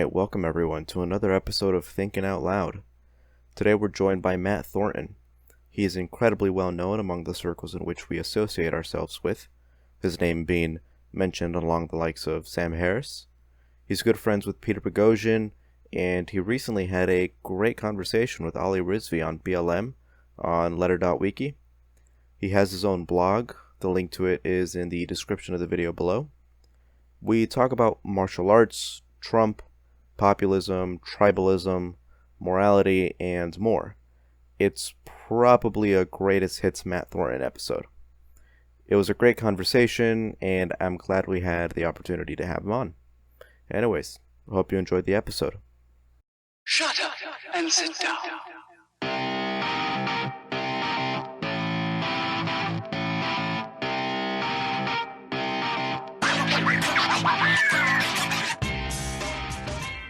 right, welcome everyone to another episode of Thinking Out Loud. Today we're joined by Matt Thornton. He is incredibly well known among the circles in which we associate ourselves with, his name being mentioned along the likes of Sam Harris. He's good friends with Peter Boghossian, and he recently had a great conversation with Ali Rizvi on BLM on letter.wiki. He has his own blog. The link to it is in the description of the video below. We talk about martial arts, Trump, populism, tribalism, morality, and more. It's probably a greatest hits Matt Thornton episode. It was a great conversation, and I'm glad we had the opportunity to have him on. Anyways, I hope you enjoyed the episode. Shut up and sit down.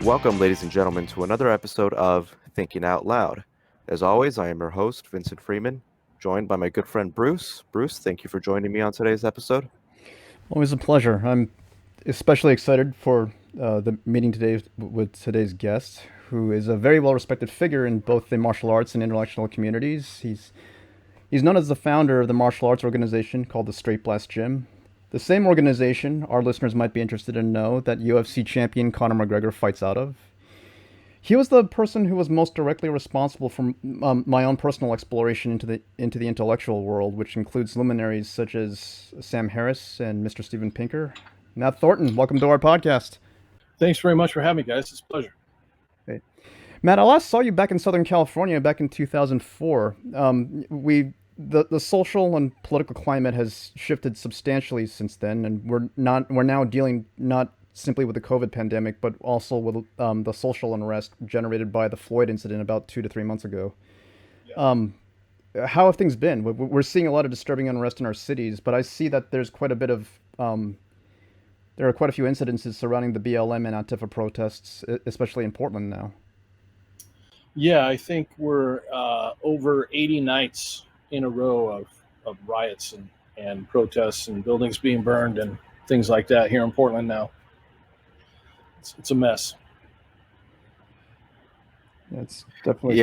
Welcome, ladies and gentlemen, to another episode of Thinking Out Loud. As always, I am your host, Vincent Freeman, joined by my good friend Bruce. Bruce, thank you for joining me on today's episode. Always a pleasure. I'm especially excited for the meeting today with today's guest, who is a very well-respected figure in both the martial arts and intellectual communities. He's known as the founder of the martial arts organization called the Straight Blast Gym. The same organization our listeners might be interested in know that UFC champion Conor McGregor fights out of. He was the person who was most directly responsible for my own personal exploration into the intellectual world, which includes luminaries such as Sam Harris and Mr. Steven Pinker. Matt Thornton, welcome to our podcast. Thanks very much for having me, guys. It's a pleasure. Hey. Matt, I last saw you back in Southern California back in 2004. The social and political climate has shifted substantially since then, and we're now dealing not simply with the COVID pandemic, but also with the social unrest generated by the Floyd incident about 2 to 3 months ago. Yeah. How have things been? We're seeing a lot of disturbing unrest in our cities, but I see that there's quite a bit of there are quite a few incidences surrounding the BLM and Antifa protests, especially in Portland now. Yeah, I think we're over 80 nights in a row of riots and protests and buildings being burned and things like that here in Portland now. It's a mess. It's definitely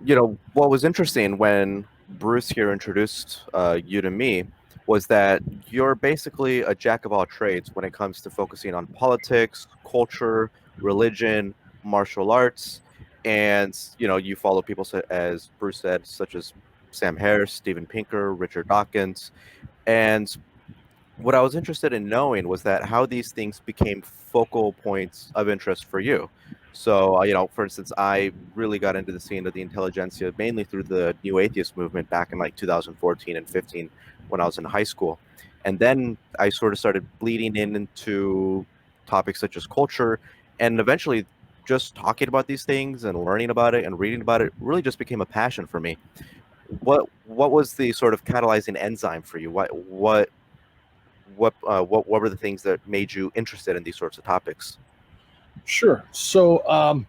You know, what was interesting when Bruce here introduced you to me was that you're basically a jack of all trades when it comes to focusing on politics, culture, religion, martial arts, and you follow people as Bruce said, such as Sam Harris, Steven Pinker, Richard Dawkins, and what I was interested in knowing was that how these things became focal points of interest for you. So, for instance, I really got into the scene of the intelligentsia mainly through the New Atheist movement back in like 2014 and 15 when I was in high school. And then I sort of started bleeding into topics such as culture, and eventually just talking about these things and learning about it and reading about it really just became a passion for me. What was the sort of catalyzing enzyme for you? What were the things that made you interested in these sorts of topics? Sure. So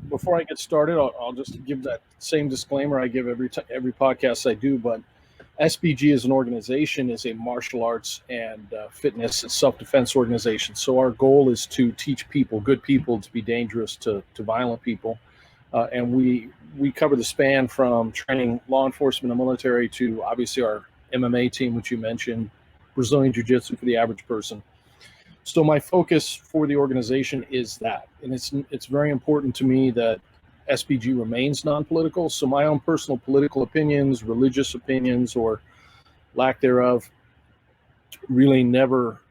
before I get started, I'll just give that same disclaimer I give every podcast I do. But SBG as an organization is a martial arts and fitness and self-defense organization. So our goal is to teach people, good people, to be dangerous to violent people. And we cover the span from training law enforcement and military to obviously our MMA team, which you mentioned, Brazilian Jiu-Jitsu for the average person. So my focus for the organization is that, and it's very important to me that SBG remains non-political. So my own personal political opinions, religious opinions, or lack thereof, really never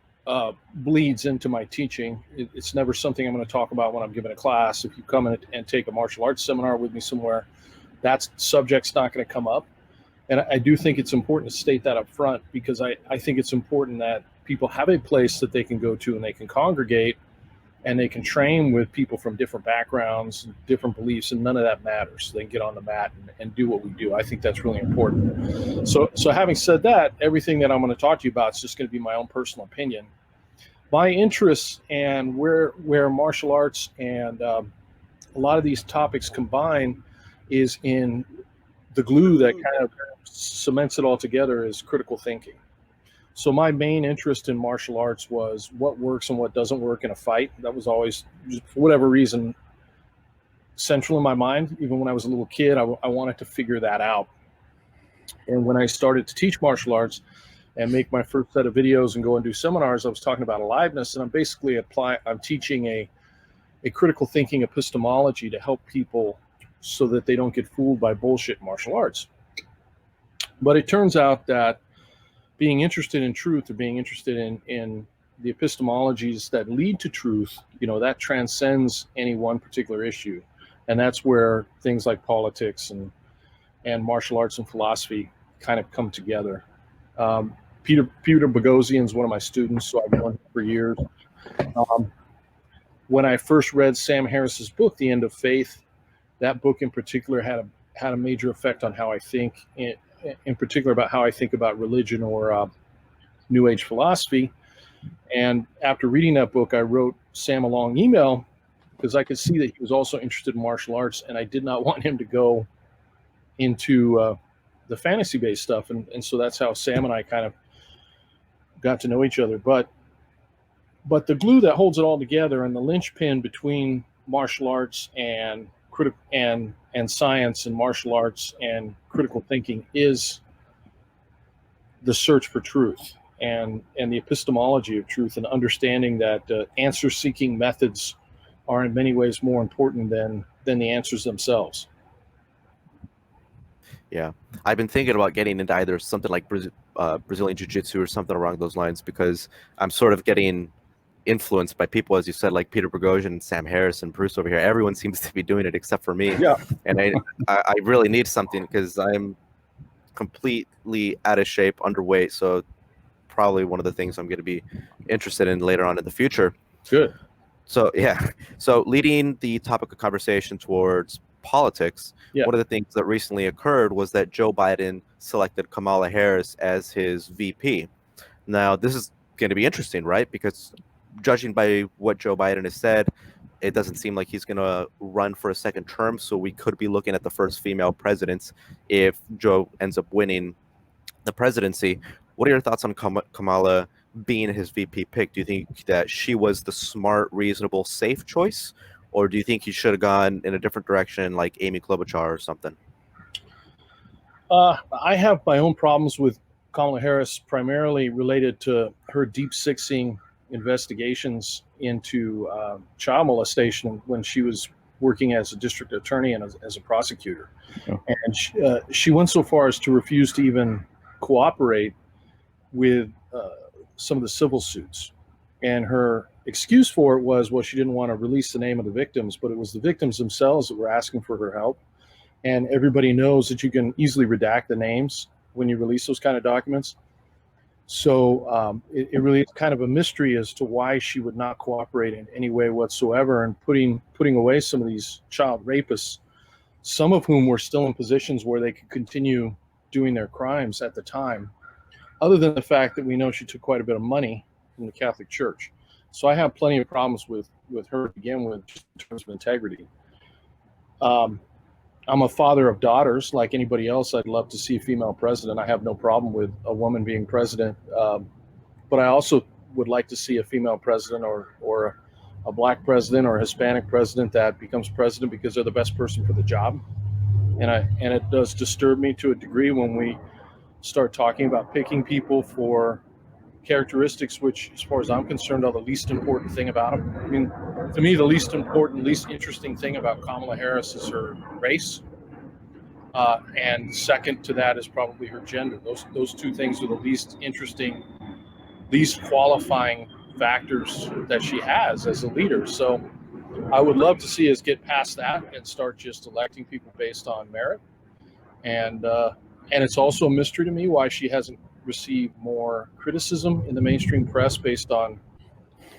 bleeds into my teaching. It's never something I'm going to talk about when I'm giving a class. If you come in and take a martial arts seminar with me somewhere, that subject's not going to come up. And I do think it's important to state that up front, because I think it's important that people have a place that they can go to and they can congregate and they can train with people from different backgrounds, different beliefs, and none of that matters. They can get on the mat and do what we do. I think that's really important. So having said that, everything that I'm going to talk to you about is just going to be my own personal opinion. My interests and where martial arts and a lot of these topics combine is in the glue that kind of cements it all together is critical thinking. So my main interest in martial arts was what works and what doesn't work in a fight. That was always, for whatever reason, central in my mind. Even when I was a little kid, I wanted to figure that out. And when I started to teach martial arts and make my first set of videos and go and do seminars, I was talking about aliveness, and I'm teaching a critical thinking epistemology to help people so that they don't get fooled by bullshit martial arts. But it turns out that being interested in truth, or being interested in the epistemologies that lead to truth, that transcends any one particular issue. And that's where things like politics and martial arts and philosophy kind of come together. Peter Boghossian is one of my students, so I've known him for years. When I first read Sam Harris's book, The End of Faith, that book in particular had a major effect on how I think, in particular about how I think about religion or New Age philosophy. And after reading that book, I wrote Sam a long email because I could see that he was also interested in martial arts, and I did not want him to go into the fantasy-based stuff. And so that's how Sam and I kind of got to know each other. But the glue that holds it all together, and the linchpin between martial arts and science, and martial arts and critical thinking, is the search for truth and the epistemology of truth, and understanding that answer-seeking methods are in many ways more important than the answers themselves. Yeah, I've been thinking about getting into either something like Brazilian Jiu-Jitsu or something along those lines, because I'm sort of getting influenced by people, as you said, like Peter Boghossian and Sam Harris and Bruce over here. Everyone seems to be doing it except for me. Yeah. And I really need something, because I'm completely out of shape, underweight. So probably one of the things I'm going to be interested in later on in the future. Good. So yeah, so leading the topic of conversation towards politics, one of the things that recently occurred was that Joe Biden selected Kamala Harris as his VP. Now, this is going to be interesting, right? Because judging by what Joe Biden has said, it doesn't seem like he's going to run for a second term. So we could be looking at the first female president if Joe ends up winning the presidency. What are your thoughts on Kamala being his VP pick? Do you think that she was the smart, reasonable, safe choice? Or do you think he should have gone in a different direction, like Amy Klobuchar or something? I have my own problems with Kamala Harris, primarily related to her deep-sixing investigations into child molestation when she was working as a district attorney and as a prosecutor. Oh. And she went so far as to refuse to even cooperate with some of the civil suits. And her excuse for it was, well, she didn't want to release the name of the victims, but it was the victims themselves that were asking for her help. And everybody knows that you can easily redact the names when you release those kind of documents. So it really is kind of a mystery as to why she would not cooperate in any way whatsoever, and putting away some of these child rapists, some of whom were still in positions where they could continue doing their crimes at the time, other than the fact that we know she took quite a bit of money from the Catholic Church. So I have plenty of problems with her to begin with, just in terms of integrity. I'm a father of daughters. Like anybody else, I'd love to see a female president. I have no problem with a woman being president. But I also would like to see a female president or a black president or a Hispanic president that becomes president because they're the best person for the job. And it does disturb me to a degree when we start talking about picking people for characteristics which, as far as I'm concerned, are the least important thing about them. I mean, to me, the least important, least interesting thing about Kamala Harris is her race. And second to that is probably her gender. Those two things are the least interesting, least qualifying factors that she has as a leader. So I would love to see us get past that and start just electing people based on merit. And it's also a mystery to me why she hasn't received more criticism in the mainstream press based on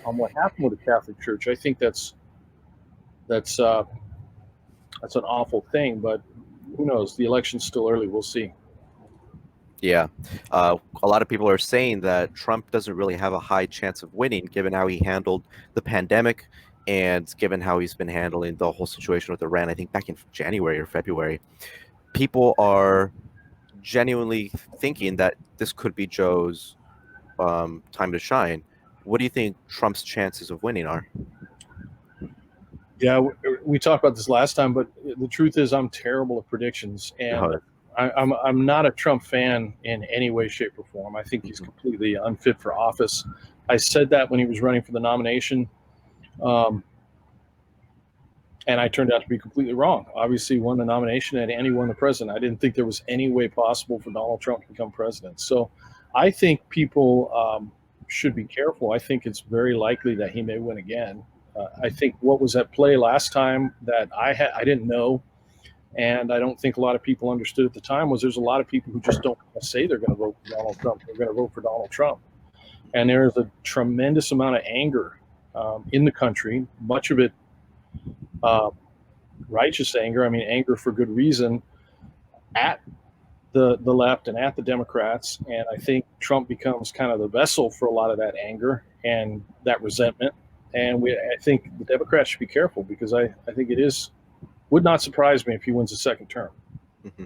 what happened with the Catholic Church. I think that's an awful thing, but who knows? The election's still early. We'll see. Yeah. A lot of people are saying that Trump doesn't really have a high chance of winning, given how he handled the pandemic and given how he's been handling the whole situation with Iran, I think back in January or February. People are genuinely thinking that this could be Joe's time to shine. What do you think Trump's chances of winning are? Yeah, we talked about this last time, but the truth is, I'm terrible at predictions, and I'm not a Trump fan in any way, shape, or form. I think he's completely unfit for office. I said that when he was running for the nomination, and I turned out to be completely wrong. Obviously, he won the nomination, and he won the president. I didn't think there was any way possible for Donald Trump to become president. So, I think people should be careful. I think it's very likely that he may win again. I think what was at play last time that I didn't know, and I don't think a lot of people understood at the time, was there's a lot of people who just don't say they're going to vote for Donald Trump. They're going to vote for Donald Trump, and there is a tremendous amount of anger in the country. Much of it righteous anger. I mean, anger for good reason at the left and at the Democrats. And I think Trump becomes kind of the vessel for a lot of that anger and that resentment. And I think the Democrats should be careful, because I think would not surprise me if he wins a second term. Mm-hmm.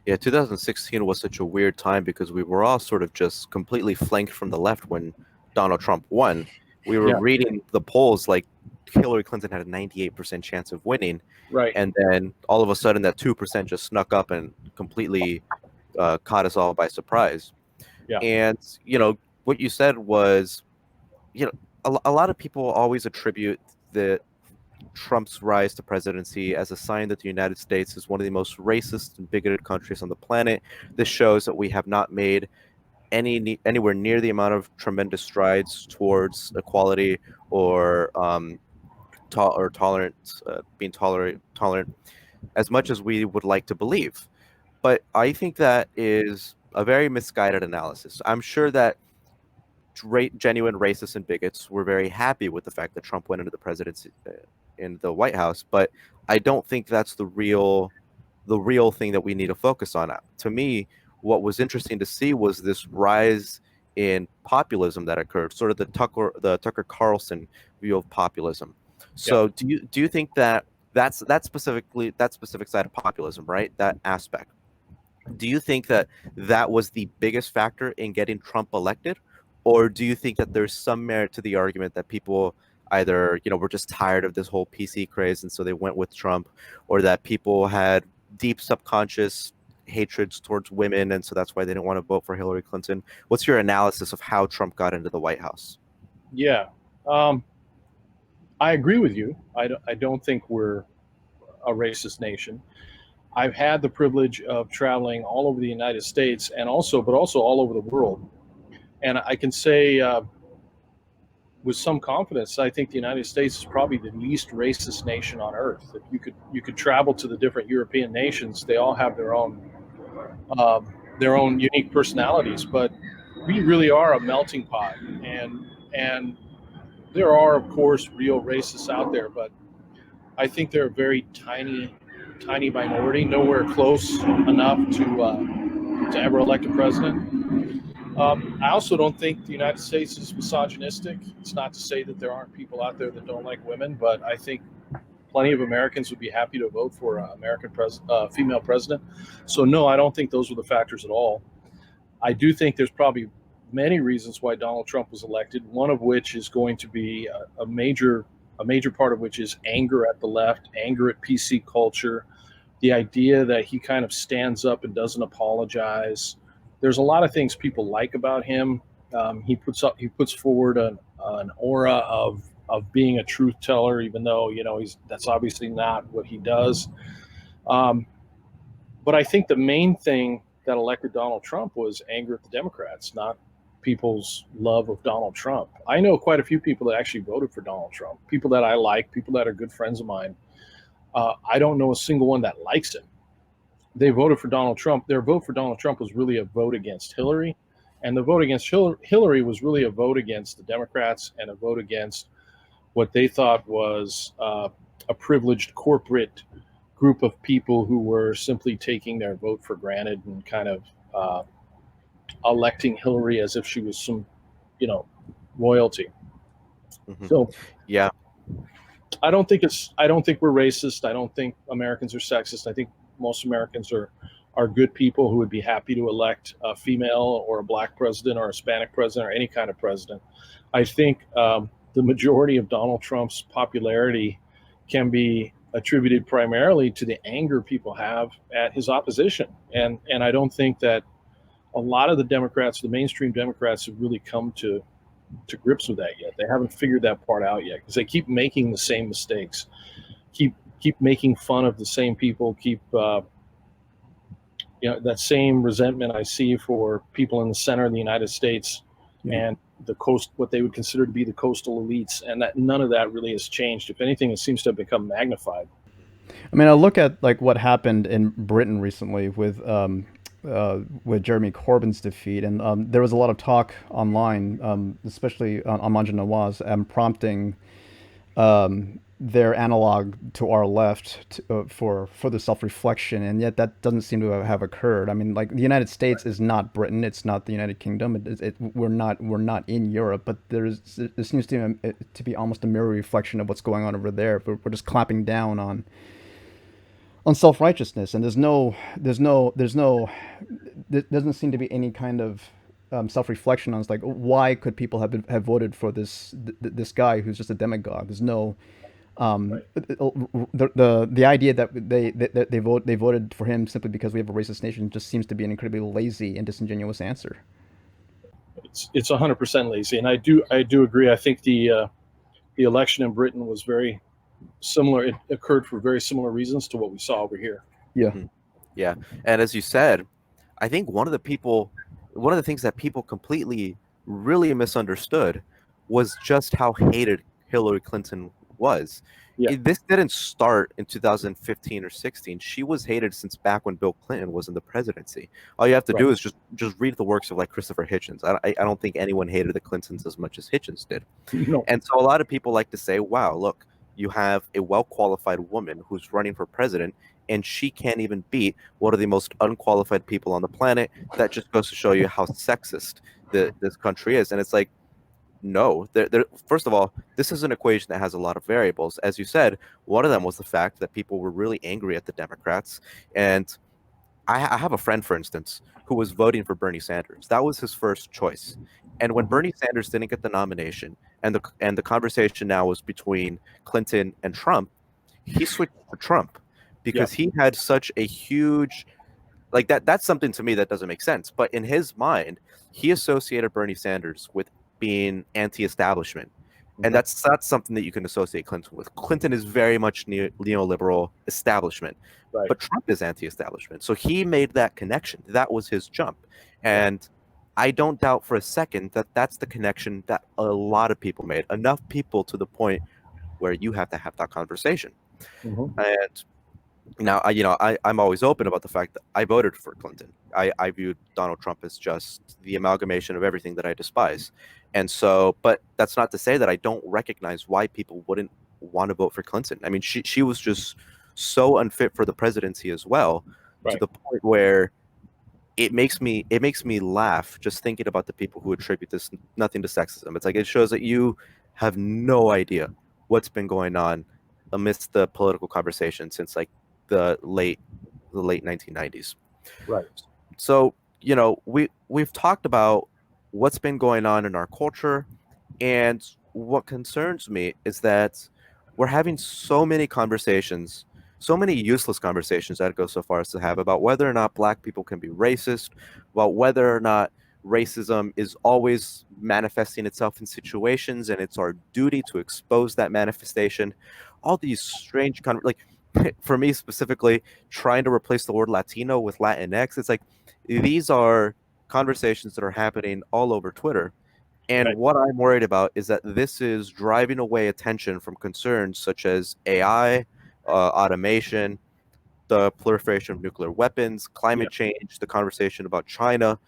Yeah, 2016 was such a weird time because we were all sort of just completely flanked from the left when Donald Trump won. We were reading the polls like Hillary Clinton had a 98% chance of winning. Right. And then all of a sudden that 2% just snuck up and completely caught us all by surprise. Yeah. And, what you said was, a lot of people always attribute Trump's rise to presidency as a sign that the United States is one of the most racist and bigoted countries on the planet. This shows that we have not made anywhere near the amount of tremendous strides towards equality or being tolerant as much as we would like to believe. But I think that is a very misguided analysis. I'm sure that genuine racists and bigots were very happy with the fact that Trump went into the presidency in the White House, but I don't think that's the real thing that we need to focus on. To me, what was interesting to see was this rise in populism that occurred, sort of the Tucker Carlson view of populism. So do you think that that specific side of populism, right? That aspect. Do you think that was the biggest factor in getting Trump elected? Or do you think that there's some merit to the argument that people either, were just tired of this whole PC craze and so they went with Trump, or that people had deep subconscious hatreds towards women and so that's why they didn't want to vote for Hillary Clinton? What's your analysis of how Trump got into the White House? Yeah. I agree with you. I don't think we're a racist nation. I've had the privilege of traveling all over the United States but also all over the world. And I can say with some confidence, I think the United States is probably the least racist nation on earth. If you could travel to the different European nations, they all have their own unique personalities, but we really are a melting pot. And there are, of course, real racists out there, but I think they're a very tiny minority, nowhere close enough to ever elect a president. I also don't think the United States is misogynistic. It's not to say that there aren't people out there that don't like women, but I think plenty of Americans would be happy to vote for an female president. So no, I don't think those were the factors at all. I do think there's probably many reasons why Donald Trump was elected, one of which is going to be a major part of which is anger at the left, anger at PC culture, the idea that he kind of stands up and doesn't apologize. There's a lot of things people like about him. He puts forward an aura of being a truth teller, even though that's obviously not what he does. But I think the main thing that elected Donald Trump was anger at the Democrats, not people's love of Donald Trump. I know quite a few people that actually voted for Donald Trump, people that I like, people that are good friends of mine. I don't know a single one that likes him. They voted for Donald Trump. Their vote for Donald Trump was really a vote against Hillary. And the vote against Hillary was really a vote against the Democrats and a vote against what they thought was a privileged corporate group of people who were simply taking their vote for granted and kind of electing Hillary as if she was some, royalty. Mm-hmm. So, yeah, I don't think we're racist. I don't think Americans are sexist. I think most Americans are are good people who would be happy to elect a female or a black president or a Hispanic president or any kind of president. I think the majority of Donald Trump's popularity can be attributed primarily to the anger people have at his opposition, and I don't think that a lot of the Democrats, the mainstream Democrats, have really come to grips with that yet. They haven't figured that part out yet because they keep making the same mistakes, keep making fun of the same people, keep that same resentment I see for people in the center of the United States and the coast, what they would consider to be the coastal elites, and that none of that really has changed. If anything, it seems to have become magnified. I mean, I look at like what happened in Britain recently with Jeremy Corbyn's defeat, and there was a lot of talk online, especially on Manja Nawaz, prompting their analog to our left for further self-reflection, and yet that doesn't seem to have occurred. I mean, like the United States is not Britain, it's not the United Kingdom. We're not in Europe, but there seems to be almost a mirror reflection of what's going on over there. We're just clapping down on self-righteousness, and there doesn't seem to be any kind of self-reflection on, it's like, why could people have voted for this guy who's just a demagogue? There's no the idea that they voted for him simply because we have a racist nation just seems to be an incredibly lazy and disingenuous answer. It's 100% lazy, and I do agree. I think the election in Britain was very similar. It occurred for very similar reasons to what we saw over here. Yeah. Yeah. And as you said, I think one of the things that people completely really misunderstood was just how hated Hillary Clinton was. Yeah. This didn't start in 2015 or 16. She was hated since back when Bill Clinton was in the presidency. All you have to do is just read the works of like Christopher Hitchens. I don't think anyone hated the Clintons as much as Hitchens did. No. And so a lot of people like to say, wow, look, you have a well-qualified woman who's running for president, and she can't even beat one of the most unqualified people on the planet. That just goes to show you how sexist this country is. And it's like, no, first of all, this is an equation that has a lot of variables. As you said, one of them was the fact that people were really angry at the Democrats. And I have a friend, for instance, who was voting for Bernie Sanders. That was his first choice. And when Bernie Sanders didn't get the nomination, and the conversation now was between Clinton and Trump, he switched to Trump because he had such a huge, like that's something to me that doesn't make sense. But in his mind, he associated Bernie Sanders with being anti-establishment. And that's not something that you can associate Clinton with. Clinton is very much neoliberal establishment, but Trump is anti-establishment. So he made that connection. That was his jump. And I don't doubt for a second that that's the connection that a lot of people made. Enough people to the point where you have to have that conversation. And now, I'm always open about the fact that I voted for Clinton. I viewed Donald Trump as just the amalgamation of everything that I despise. And so, but that's not to say that I don't recognize why people wouldn't want to vote for Clinton. I mean, she was just so unfit for the presidency as well, to the point where it makes me laugh just thinking about the people who attribute this nothing to sexism. It's like, it shows that you have no idea what's been going on amidst the political conversation since like the late 1990s. Right. So, we've talked about what's been going on in our culture, and what concerns me is that we're having so many conversations, so many useless conversations, I'd go so far as to have, about whether or not Black people can be racist, about whether or not racism is always manifesting itself in situations and it's our duty to expose that manifestation. All these strange for me specifically, trying to replace the word Latino with Latinx, it's like these are conversations that are happening all over Twitter. And what I'm worried about is that this is driving away attention from concerns such as AI, automation, the proliferation of nuclear weapons, climate change, the conversation about China.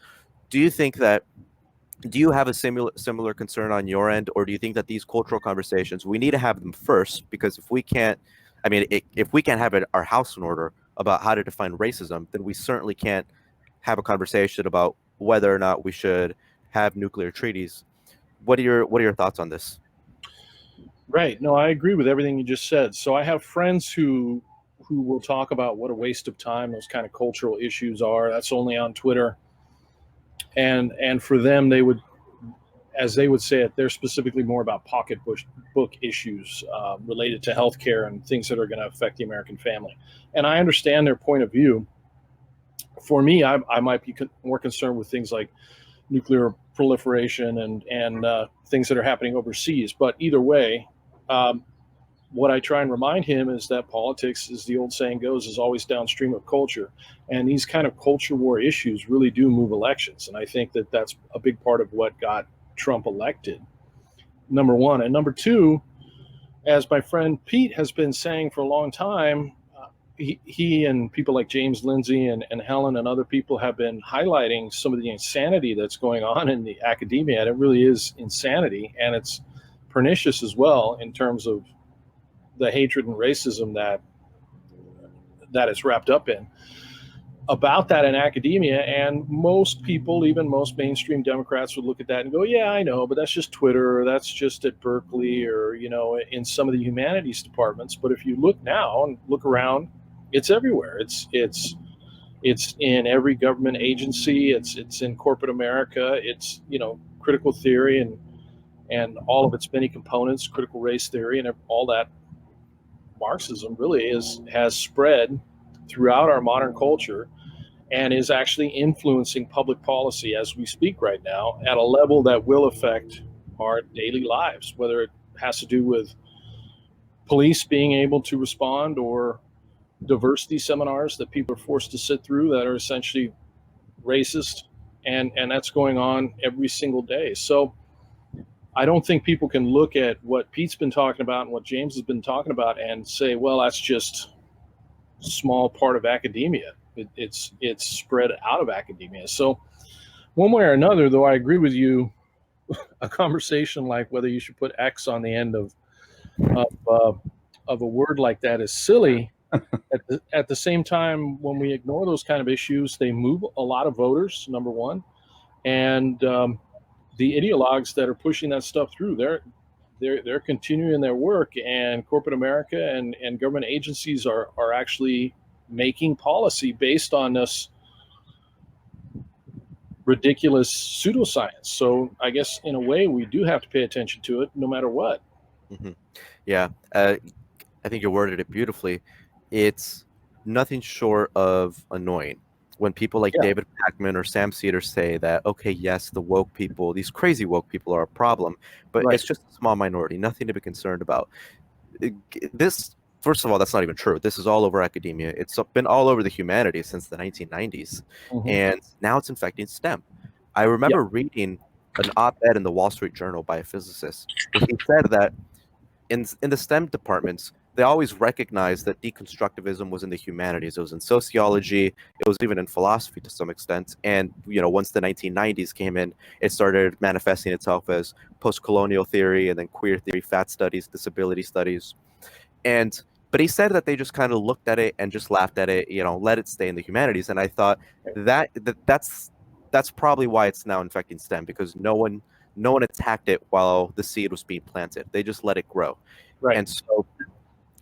Do you have a similar concern on your end, or do you think that these cultural conversations, we need to have them first? Because if we can't have our house in order about how to define racism, then we certainly can't have a conversation about whether or not we should have nuclear treaties. What are your thoughts on this? Right. No, I agree with everything you just said. So I have friends who who will talk about what a waste of time those kind of cultural issues are. That's only on Twitter. And for them, they would, as they would say it, they're specifically more about pocketbook issues related to healthcare and things that are going to affect the American family. And I understand their point of view. For me, I might be more concerned with things like nuclear proliferation and things that are happening overseas. But either way, what I try and remind him is that politics, as the old saying goes, is always downstream of culture. And these kind of culture war issues really do move elections. And I think that that's a big part of what got Trump elected, number one. And number two, as my friend Pete has been saying for a long time, he and people like James Lindsay and Helen and other people have been highlighting some of the insanity that's going on in the academia. And it really is insanity. And it's pernicious as well in terms of the hatred and racism that it's wrapped up in about that in academia. And most people, even most mainstream Democrats, would look at that and go, yeah, I know, but that's just Twitter, or that's just at Berkeley, or, you know, in some of the humanities departments. But if you look now and look around, it's everywhere. It's in every government agency. It's in corporate America. It's, you know, critical theory and all of its many components, critical race theory, and all that Marxism really has spread throughout our modern culture and is actually influencing public policy as we speak right now at a level that will affect our daily lives, whether it has to do with police being able to respond or diversity seminars that people are forced to sit through that are essentially racist, and that's going on every single day. So I don't think people can look at what Pete's been talking about and what James has been talking about and say, well, that's just a small part of academia. It's spread out of academia. So one way or another, though, I agree with you, a conversation like whether you should put X on the end of a word like that is silly. At the same time, when we ignore those kind of issues, they move a lot of voters, number one. And the ideologues that are pushing that stuff through, they're continuing their work, and corporate America and government agencies are actually making policy based on this ridiculous pseudoscience. So I guess in a way we do have to pay attention to it no matter what. Mm-hmm. Yeah, I think you worded it beautifully. It's nothing short of annoying when people like David Pakman or Sam Cedar say that, okay, yes, the woke people, these crazy woke people are a problem, but it's just a small minority, nothing to be concerned about. This, first of all, that's not even true. This is all over academia. It's been all over the humanities since the 1990s, and now it's infecting STEM. I remember reading an op-ed in the Wall Street Journal by a physicist where he said that in the STEM departments, they always recognized that deconstructivism was in the humanities. It was in sociology. It was even in philosophy to some extent. And, you know, once the 1990s came in, it started manifesting itself as post-colonial theory and then queer theory, fat studies, disability studies. But he said that they just kind of looked at it and just laughed at it, you know, let it stay in the humanities. And I thought that's probably why it's now infecting STEM, because no one attacked it while the seed was being planted. They just let it grow. Right. And so,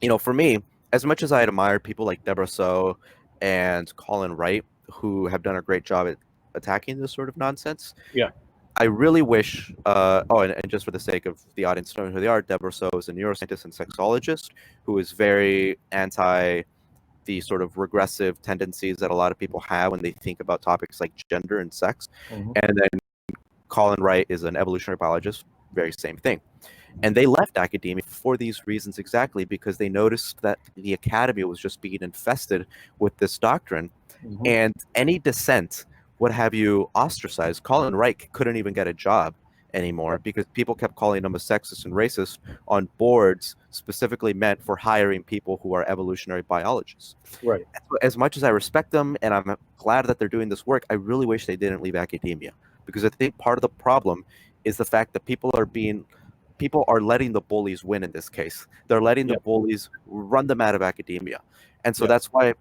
you know, for me, as much as I admire people like Deborah Soh and Colin Wright, who have done a great job at attacking this sort of nonsense, I really wish, and just for the sake of the audience knowing who they are, Deborah Soh is a neuroscientist and sexologist who is very anti the sort of regressive tendencies that a lot of people have when they think about topics like gender and sex. And then Colin Wright is an evolutionary biologist, very same thing. And they left academia for these reasons exactly, because they noticed that the academy was just being infested with this doctrine, and any dissent would have you ostracized. Colin Wright couldn't even get a job anymore because people kept calling him a sexist and racist on boards specifically meant for hiring people who are evolutionary biologists. Right. As much as I respect them and I'm glad that they're doing this work, I really wish they didn't leave academia, because I think part of the problem is the fact that people are letting the bullies win in this case. They're letting the bullies run them out of academia. And so that's why,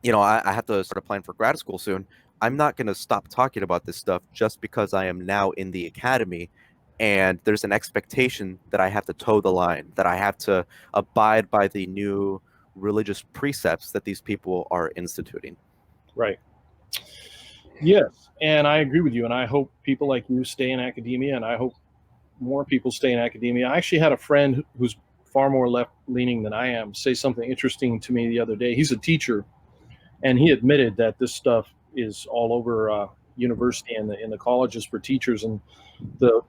you know, I have to start applying for grad school soon. I'm not going to stop talking about this stuff just because I am now in the academy and there's an expectation that I have to toe the line, that I have to abide by the new religious precepts that these people are instituting. Right. Yes, and I agree with you. And I hope people like you stay in academia, and I hope more people stay in academia. I actually had a friend who's far more left leaning than I am say something interesting to me the other day. He's a teacher, and he admitted that this stuff is all over university and in the colleges for teachers, and the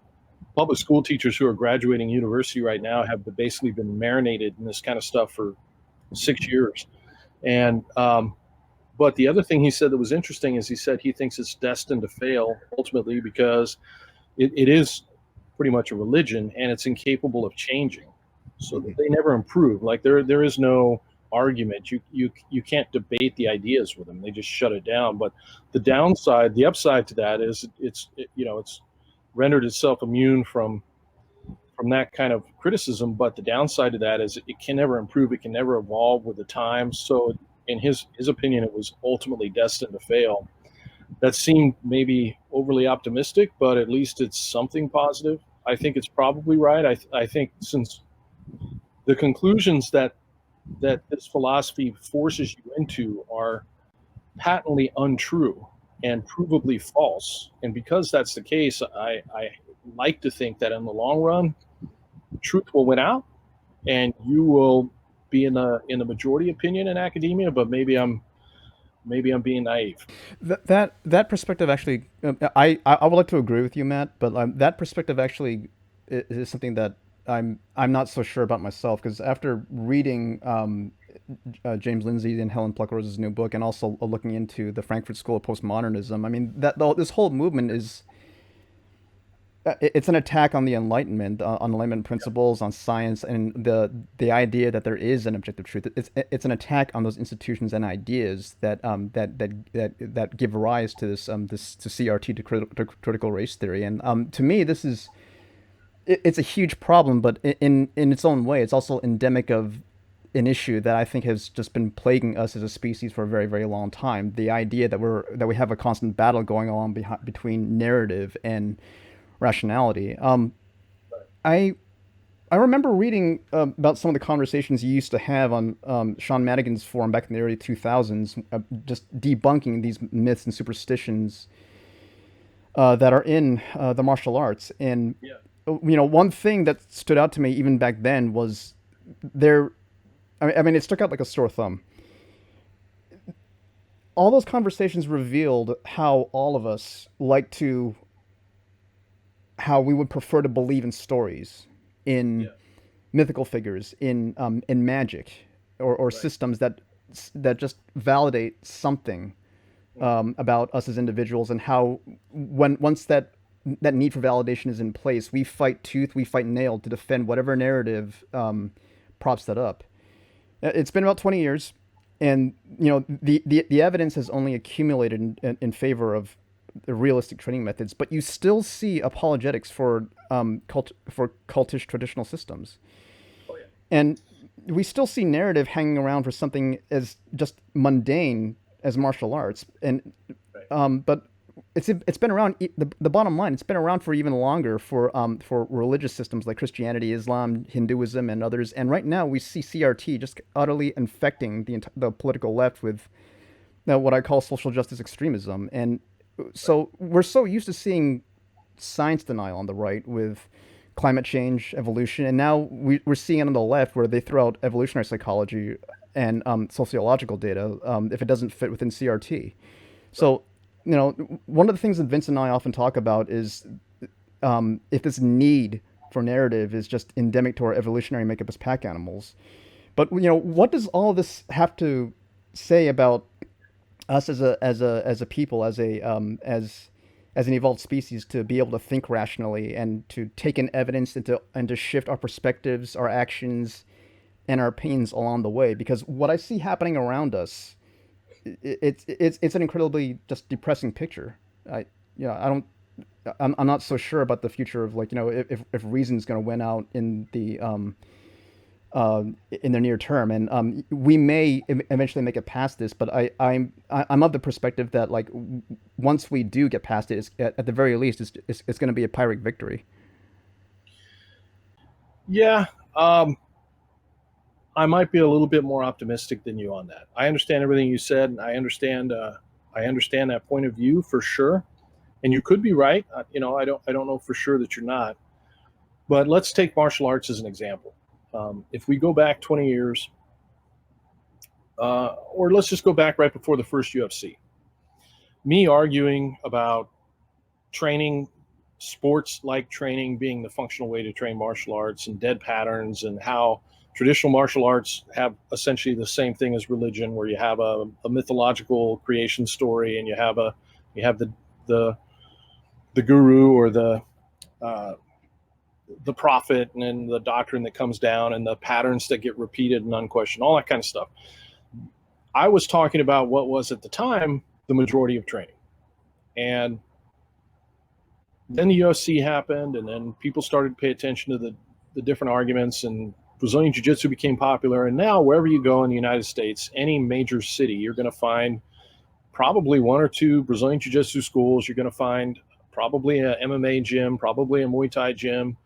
public school teachers who are graduating university right now have basically been marinated in this kind of stuff for 6 years. And but the other thing he said that was interesting is he said he thinks it's destined to fail ultimately because it is pretty much a religion and it's incapable of changing. So they never improve. Like there is no argument. You can't debate the ideas with them. They just shut it down. But the upside to that is it's rendered itself immune from that kind of criticism. But the downside to that is it can never improve. It can never evolve with the times. So in his opinion, it was ultimately destined to fail. That seemed maybe overly optimistic, but at least it's something positive. I think it's probably right. I think since the conclusions that this philosophy forces you into are patently untrue and provably false, and because that's the case, I like to think that in the long run, truth will win out, and you will be in the majority opinion in academia. But maybe I'm being naive. That perspective actually, I would like to agree with you, Matt. But that perspective actually is something that I'm not so sure about myself, because after reading James Lindsay and Helen Pluckrose new book, and also looking into the Frankfurt School of Postmodernism, I mean this whole movement is it's an attack on the Enlightenment, on Enlightenment principles, on science, and the idea that there is an objective truth. It's an attack on those institutions and ideas that give rise to this to CRT, to critical race theory. And to me, it's a huge problem, but in its own way, it's also endemic of an issue that I think has just been plaguing us as a species for a very, very long time. The idea that we have a constant battle going on between narrative and rationality. I remember reading about some of the conversations you used to have on Sean Madigan's forum back in the early 2000s, just debunking these myths and superstitions that are in the martial arts. And one thing that stood out to me even back then was there. I mean, it stuck out like a sore thumb. All those conversations revealed how all of us like to how we would prefer to believe in stories, in mythical figures, in magic, or right. systems that just validate something about us as individuals, and how once that need for validation is in place, we fight tooth, we fight nail to defend whatever narrative props that up. It's been about 20 years, and the evidence has only accumulated in favor of the realistic training methods, but you still see apologetics for cultish traditional systems. Oh, yeah. And we still see narrative hanging around for something as just mundane as martial arts. And right. But it's been around. The bottom line, it's been around for even longer for religious systems like Christianity, Islam, Hinduism, and others. And right now we see CRT just utterly infecting the political left with what I call social justice extremism. And so we're so used to seeing science denial on the right with climate change, evolution, and now we're seeing it on the left where they throw out evolutionary psychology and sociological data if it doesn't fit within CRT. So, one of the things that Vince and I often talk about is if this need for narrative is just endemic to our evolutionary makeup as pack animals. But what does all this have to say about us as a people, as an evolved species, to be able to think rationally and to take in evidence and to shift our perspectives, our actions, and our opinions along the way? Because what I see happening around us, it's an incredibly just depressing picture. I'm not so sure about the future of if reason's going to win out in the near term, and we may eventually make it past this. But I'm of the perspective that once we do get past it, at the very least, it's going to be a Pyrrhic victory. Yeah, I might be a little bit more optimistic than you on that. I understand everything you said, and I understand that point of view for sure. And you could be right. I don't know for sure that you're not. But let's take martial arts as an example. If we go back 20 years, or let's just go back right before the first UFC, me arguing about training, sports like training being the functional way to train martial arts, and dead patterns, and how traditional martial arts have essentially the same thing as religion, where you have a mythological creation story, and you have the guru, or the prophet, and then the doctrine that comes down, and the patterns that get repeated and unquestioned, all that kind of stuff. I was talking about what was at the time the majority of training. And then the UFC happened, and then people started to pay attention to the different arguments, and Brazilian Jiu-Jitsu became popular. And now wherever you go in the United States, any major city, you're going to find probably one or two Brazilian Jiu-Jitsu schools. You're going to find probably an MMA gym, probably a Muay Thai gym.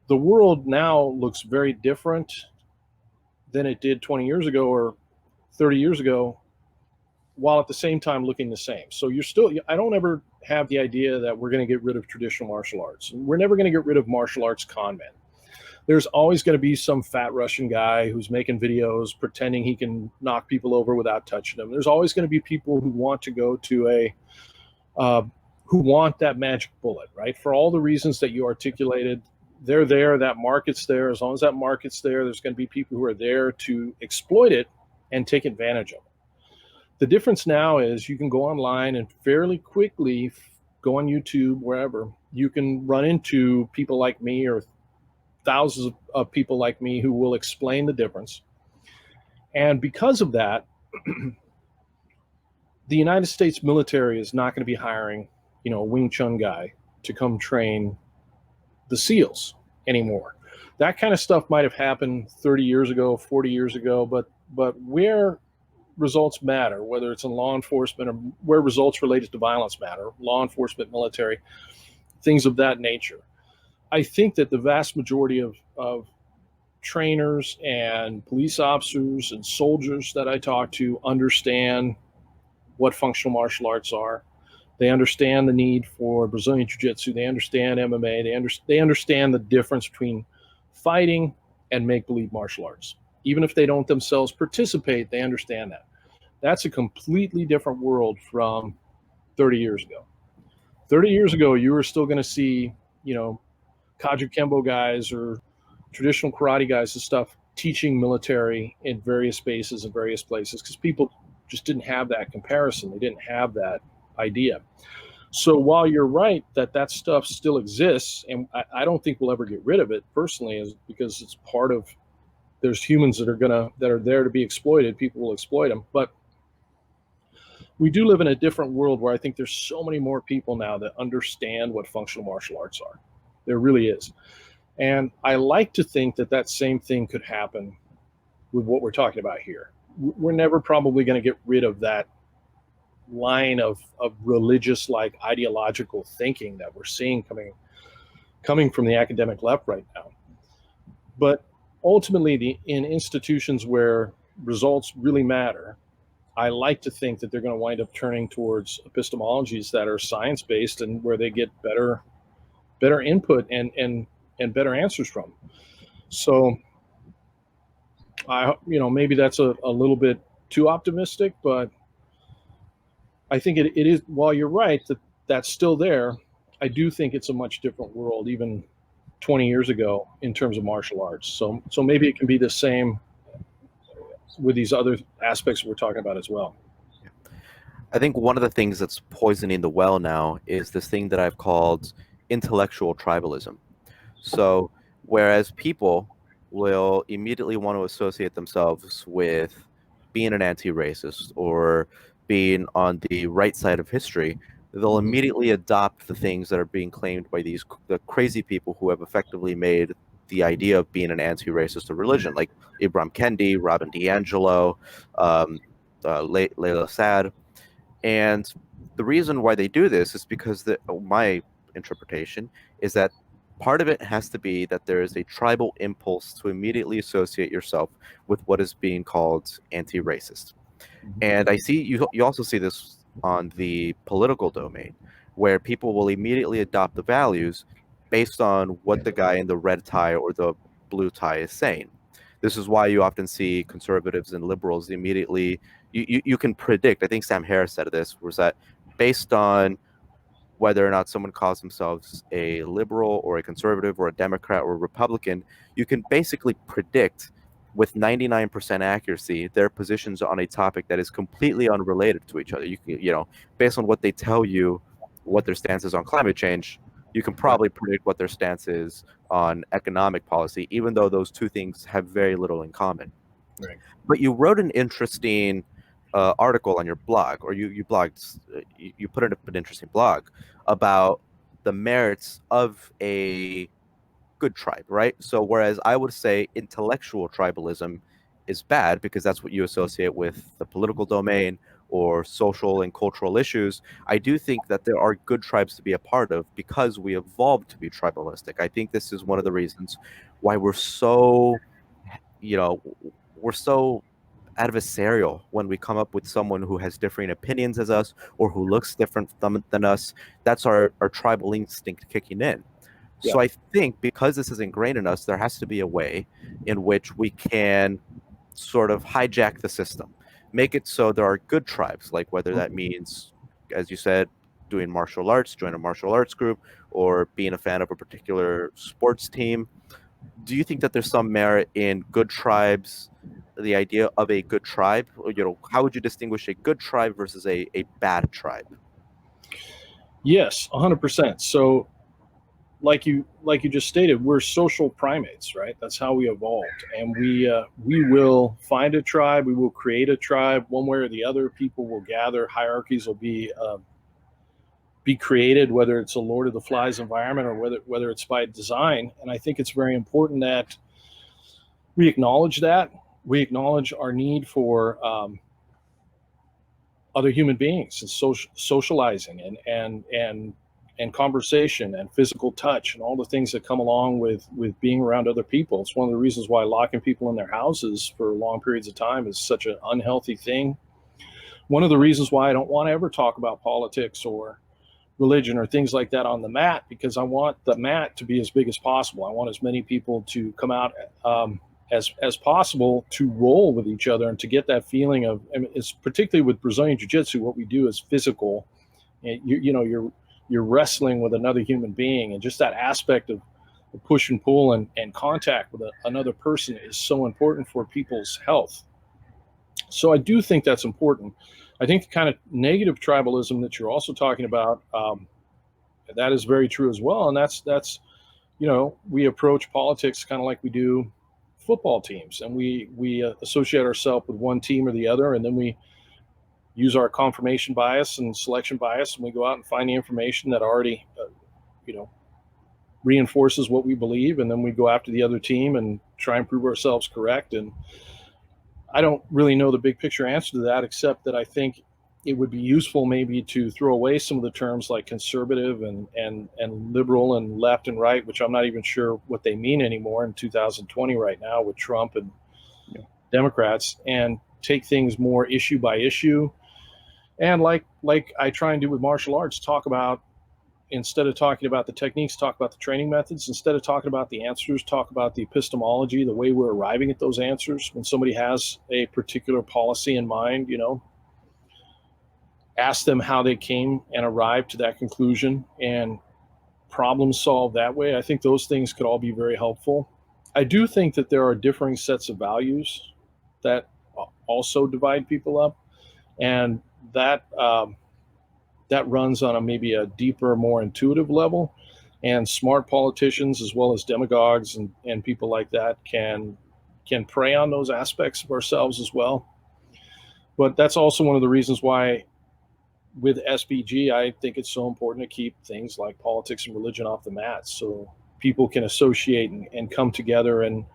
The world now looks very different than it did 20 years ago or 30 years ago, while at the same time looking the same. So I don't ever have the idea that we're going to get rid of traditional martial arts. We're never going to get rid of martial arts con men. There's always going to be some fat Russian guy who's making videos pretending he can knock people over without touching them. There's always going to be people who want to go to who want that magic bullet, right? For all the reasons that you articulated, they're there, that market's there. As long as that market's there, there's going to be people who are there to exploit it and take advantage of it. The difference now is you can go online and fairly quickly go on YouTube, wherever. You can run into people like me, or thousands of people like me, who will explain the difference. And because of that, the United States military is not going to be hiring, a Wing Chun guy to come train the SEALs anymore. That kind of stuff might have happened 30 years ago, 40 years ago, but where results matter, whether it's in law enforcement or where results related to violence matter, law enforcement, military, things of that nature. I think that the vast majority of trainers and police officers and soldiers that I talk to understand what functional martial arts are. They understand the need for Brazilian Jiu-Jitsu. They understand MMA. They understand the difference between fighting and make-believe martial arts. Even if they don't themselves participate, they understand that. That's a completely different world from 30 years ago. 30 years ago, you were still going to see, Kaju Kembo guys or traditional karate guys and stuff teaching military in various spaces and various places, because people just didn't have that comparison. They didn't have that idea. So while you're right that stuff still exists, and I don't think we'll ever get rid of it personally, is because it's part of, there's humans that are there to be exploited. People will exploit them. But we do live in a different world where I think there's so many more people now that understand what functional martial arts are. There really is. And I like to think that same thing could happen with what we're talking about here. We're never probably going to get rid of that line of religious, like ideological thinking that we're seeing coming from the academic left right now. But ultimately, in institutions where results really matter, I like to think that they're going to wind up turning towards epistemologies that are science-based, and where they get better input and better answers from. So maybe that's a little bit too optimistic, but I think it is, while you're right that's still there, I do think it's a much different world, even 20 years ago, in terms of martial arts. So maybe it can be the same with these other aspects we're talking about as well. I think one of the things that's poisoning the well now is this thing that I've called intellectual tribalism. So whereas people will immediately want to associate themselves with being an anti-racist or being on the right side of history, they'll immediately adopt the things that are being claimed by the crazy people who have effectively made the idea of being an anti-racist a religion, like Ibram Kendi, Robin DiAngelo, Layla Saad. And the reason why they do this is because my interpretation is that Part of it has to be that there is a tribal impulse to immediately associate yourself with what is being called anti-racist. And I see you also see this on the political domain, where people will immediately adopt the values based on what the guy in the red tie or the blue tie is saying. This is why you often see conservatives and liberals immediately you can predict. I think Sam Harris said this, was that based on whether or not someone calls themselves a liberal or a conservative or a Democrat or a Republican, you can basically predict with 99% accuracy their positions on a topic that is completely unrelated to each other. Based on what they tell you, what their stance is on climate change, you can probably predict what their stance is on economic policy, even though those two things have very little in common. Right. But you wrote an interesting article on your blog, or you blogged, you put in an interesting blog about the merits of a good tribe, right? So whereas I would say intellectual tribalism is bad because that's what you associate with the political domain or social and cultural issues, I do think that there are good tribes to be a part of because we evolved to be tribalistic. I think this is one of the reasons why you know, we're so adversarial when we come up with someone who has differing opinions as us or who looks different than us. That's our tribal instinct kicking in. Yeah. So I think because this is ingrained in us, there has to be a way in which we can sort of hijack the system, make it so there are good tribes, like whether that means, as you said, doing martial arts, join a martial arts group, or being a fan of a particular sports team. Do you think that there's some merit in good tribes, the idea of a good tribe? Or, how would you distinguish a good tribe versus a bad tribe? Yes, 100%. So like you just stated, we're social primates, right? That's how we evolved, and we will find a tribe, we will create a tribe one way or the other. People will gather, hierarchies will be created, whether it's a Lord of the Flies environment or whether it's by design. And I think it's very important that we acknowledge that. We acknowledge our need for other human beings and socializing and conversation and physical touch and all the things that come along with being around other people. It's one of the reasons why locking people in their houses for long periods of time is such an unhealthy thing. One of the reasons why I don't want to ever talk about politics or religion or things like that on the mat, because I want the mat to be as big as possible. I want as many people to come out as possible to roll with each other and to get that feeling of, I mean, it's particularly with Brazilian Jiu-Jitsu, what we do is physical. You're wrestling with another human being, and just that aspect of push and pull and contact with another person is so important for people's health. So I do think that's important. I think the kind of negative tribalism that you're also talking about, that is very true as well. And that's we approach politics kind of like we do football teams, and we associate ourselves with one team or the other, and then we use our confirmation bias and selection bias, and we go out and find the information that already reinforces what we believe, and then we go after the other team and try and prove ourselves correct. And I don't really know the big picture answer to that, except that I think it would be useful maybe to throw away some of the terms like conservative and liberal and left and right, which I'm not even sure what they mean anymore in 2020 right now with Trump and Democrats, and take things more issue by issue. And like I try and do with martial arts, talk about, instead of talking about the techniques, talk about the training methods. Instead of talking about the answers, talk about the epistemology, the way we're arriving at those answers. When somebody has a particular policy in mind, ask them how they came and arrived to that conclusion and problem solve that way. I think those things could all be very helpful. I do think that there are differing sets of values that also divide people up, and that runs on maybe a deeper, more intuitive level. And smart politicians, as well as demagogues and people like that, can prey on those aspects of ourselves as well. But that's also one of the reasons why with SBG, I think it's so important to keep things like politics and religion off the mat, so people can associate and come together. And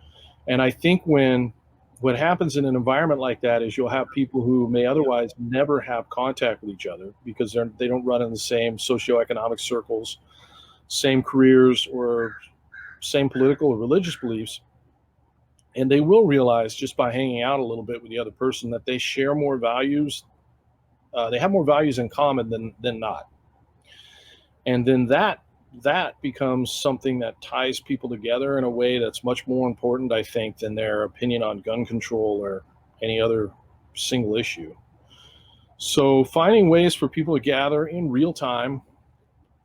I think what happens in an environment like that is you'll have people who may otherwise never have contact with each other because they don't run in the same socioeconomic circles, same careers, or same political or religious beliefs, and they will realize just by hanging out a little bit with the other person that they share more values. They have more values in common than not, and then that becomes something that ties people together in a way that's much more important, I think, than their opinion on gun control or any other single issue. So finding ways for people to gather in real time,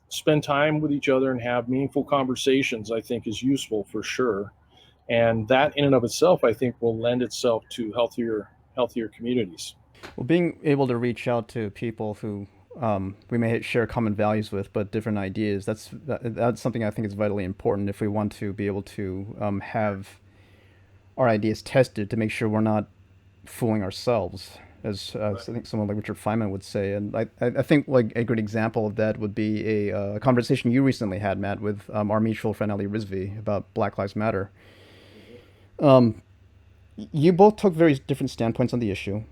spend time with each other, and have meaningful conversations, I think, is useful for sure. And that in and of itself, I think, will lend itself to healthier communities. Well, being able to reach out to people who we may share common values with, but different ideas, that's something I think is vitally important if we want to be able to have our ideas tested to make sure we're not fooling ourselves, as I think someone like Richard Feynman would say. And I think like a good example of that would be a conversation you recently had, Matt, with our mutual friend Ali Rizvi about Black Lives Matter. You both took very different standpoints on the issue.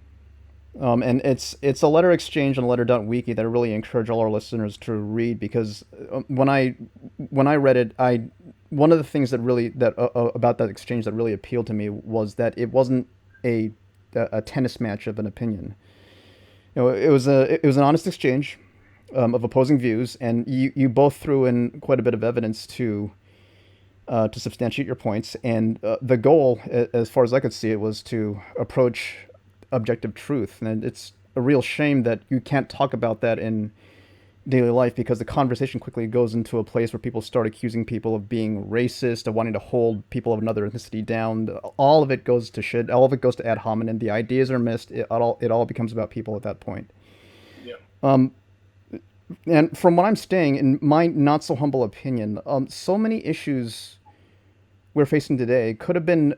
And it's a letter exchange on letter.wiki that I really encourage all our listeners to read, because when I read it, I one of the things that really that about that exchange that really appealed to me was that it wasn't a a tennis match of an opinion. It was an honest exchange of opposing views, and you both threw in quite a bit of evidence to substantiate your points. And the goal, as far as I could see it, was to approach objective truth. And it's a real shame that you can't talk about that in daily life, because the conversation quickly goes into a place where people start accusing people of being racist, of wanting to hold people of another ethnicity down. All of it goes to shit. All of it goes to ad hominem. The ideas are missed. It all becomes about people at that point. Yeah. And from what I'm saying, in my not so humble opinion, so many issues we're facing today could have been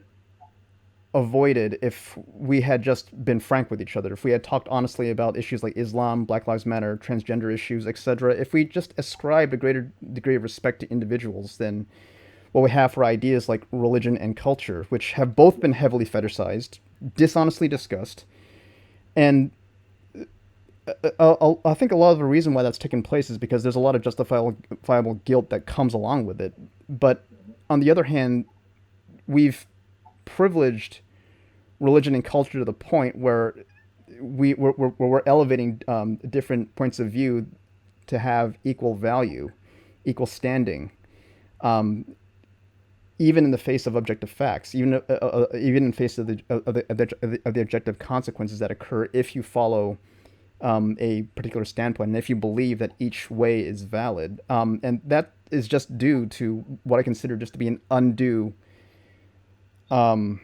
avoided if we had just been frank with each other, if we had talked honestly about issues like Islam, Black Lives Matter, transgender issues, etc. If we just ascribed a greater degree of respect to individuals than what we have for ideas like religion and culture, which have both been heavily fetishized, dishonestly discussed, and I think a lot of the reason why that's taken place is because there's a lot of justifiable guilt that comes along with it. But on the other hand, we've privileged religion and culture to the point where we're elevating different points of view to have equal value, equal standing, even in the face of objective facts, even in face of the objective consequences that occur if you follow a particular standpoint, and if you believe that each way is valid. And that is just due to what I consider just to be an undue an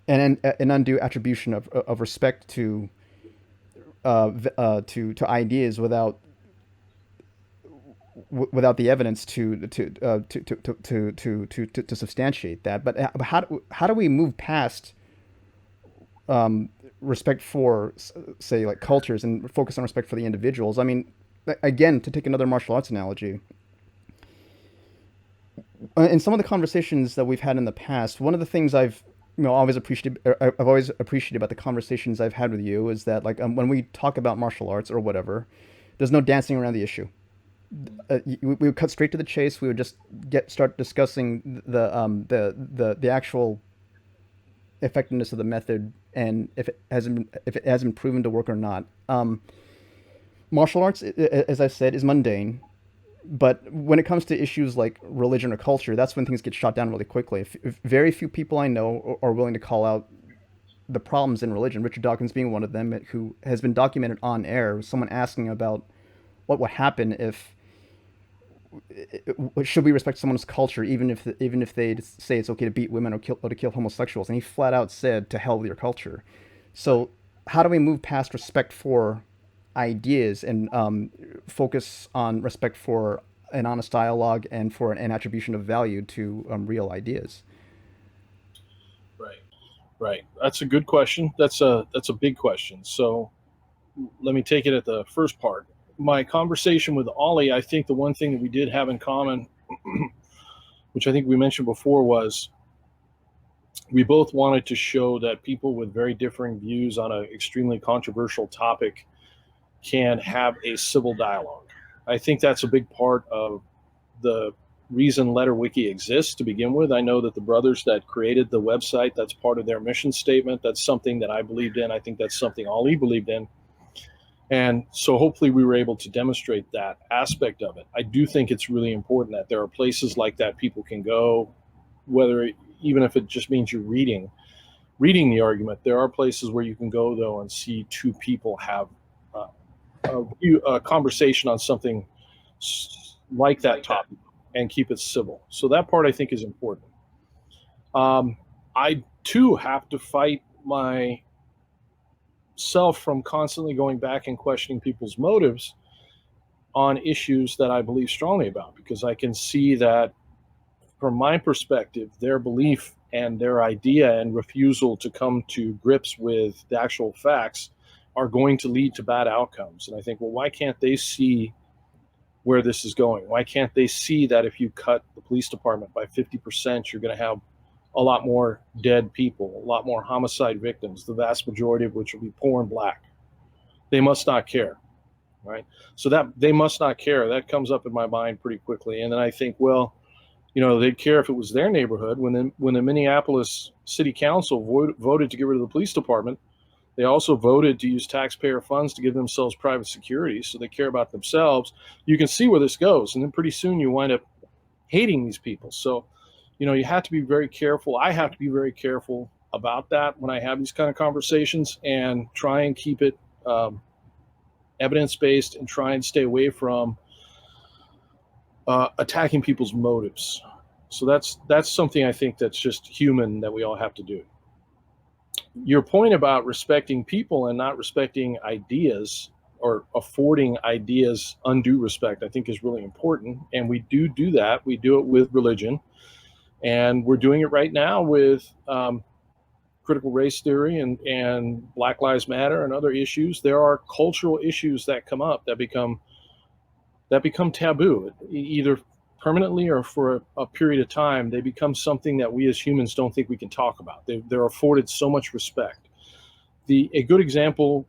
undue attribution of respect to ideas without the evidence to substantiate that. But how do we move past respect for, say, like cultures, and focus on respect for the individuals? I mean, again, to take another martial arts analogy, in some of the conversations that we've had in the past, one of the things I've always appreciated, I've always appreciated about the conversations I've had with you is that, like, when we talk about martial arts or whatever, there's no dancing around the issue. We would cut straight to the chase. We would just start discussing the actual effectiveness of the method, and if it hasn't been proven to work or not. Martial arts, as I said, is mundane. But when it comes to issues like religion or culture, that's when things get shot down really quickly. If very few people I know are willing to call out the problems in religion, Richard Dawkins being one of them, who has been documented on air, someone asking about what would happen if, should we respect someone's culture even if they say it's okay to beat women or to kill homosexuals, and he flat out said, to hell with your culture. So how do we move past respect for ideas and focus on respect for an honest dialogue and for an attribution of value to real ideas? Right. Right. That's a good question. That's a big question. So let me take it at the first part. My conversation with Ollie, I think the one thing that we did have in common, which I think we mentioned before, was we both wanted to show that people with very differing views on an extremely controversial topic can have a civil dialogue. I think that's a big part of the reason LetterWiki exists to begin with. I know that the brothers that created the website, that's part of their mission statement. That's something that I believed in. I think that's something Ali believed in. And so hopefully we were able to demonstrate that aspect of it. I do think it's really important that there are places like that people can go, whether even if it just means you're reading the argument. There are places where you can go, though, and see two people have a conversation on something like that topic and keep it civil. So that part I think is important. I too have to fight myself from constantly going back and questioning people's motives on issues that I believe strongly about, because I can see that from my perspective, their belief and their idea and refusal to come to grips with the actual facts are going to lead to bad outcomes. And I think, well, why can't they see where this is going? Why can't they see that if you cut the police department by 50%, you're going to have a lot more dead people, a lot more homicide victims, the vast majority of which will be poor and black? They must not care, right? So that they must not care, that comes up in my mind pretty quickly. And then I think, well, you know, they'd care if it was their neighborhood. When the Minneapolis City Council voted to get rid of the police department, they also voted to use taxpayer funds to give themselves private security, so they care about themselves. You can see where this goes, and then pretty soon you wind up hating these people. So, you know, you have to be very careful. I have to be very careful about that when I have these kind of conversations, and try and keep it evidence-based, and try and stay away from attacking people's motives. So that's something I think that's just human that we all have to do. Your point about respecting people and not respecting ideas, or affording ideas undue respect, I think is really important. And we do that. We do it with religion. And we're doing it right now with critical race theory and Black Lives Matter and other issues. There are cultural issues that come up that become taboo, either permanently or for a period of time. They become something that we as humans don't think we can talk about. They're afforded so much respect. A good example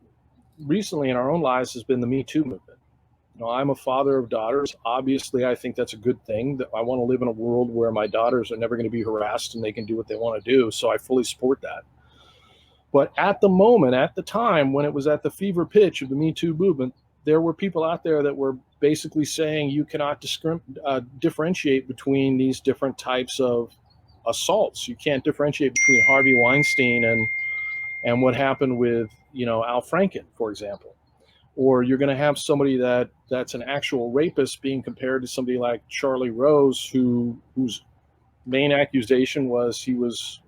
recently in our own lives has been the Me Too movement. You know, I'm a father of daughters. Obviously, I think that's a good thing. That I want to live in a world where my daughters are never going to be harassed and they can do what they want to do. So I fully support that. But at the moment, at the time when it was at the fever pitch of the Me Too movement, there were people out there that were basically saying you cannot differentiate between these different types of assaults. You can't differentiate between Harvey Weinstein and what happened with, you know, Al Franken, for example. Or you're going to have somebody that's an actual rapist being compared to somebody like Charlie Rose, whose main accusation was he was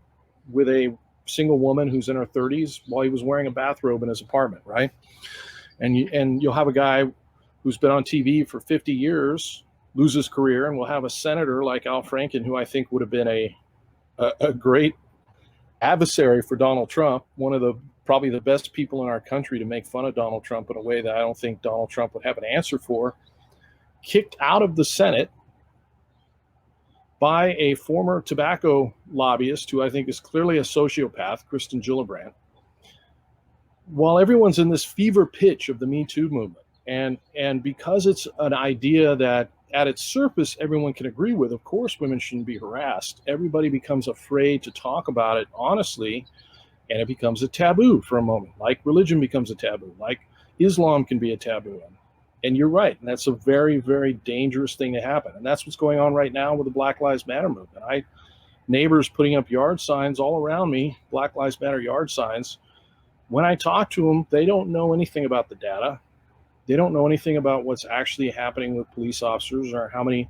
with a single woman who's in her 30s while he was wearing a bathrobe in his apartment, right? And you'll have a guy who's been on TV for 50 years lose his career, and we'll have a senator like Al Franken, who I think would have been a great adversary for Donald Trump, one of the probably the best people in our country to make fun of Donald Trump in a way that I don't think Donald Trump would have an answer for, kicked out of the Senate by a former tobacco lobbyist who I think is clearly a sociopath, Kristen Gillibrand, while everyone's in this fever pitch of the Me Too movement. And because it's an idea that at its surface everyone can agree with, of course women shouldn't be harassed, everybody becomes afraid to talk about it honestly, and it becomes a taboo for a moment, like religion becomes a taboo, like Islam can be a taboo. And you're right, and that's a very, very dangerous thing to happen. And that's what's going on right now with the Black Lives Matter movement. Neighbors putting up yard signs all around me, Black Lives Matter yard signs. When I talk to them, they don't know anything about the data. They don't know anything about what's actually happening with police officers, or how many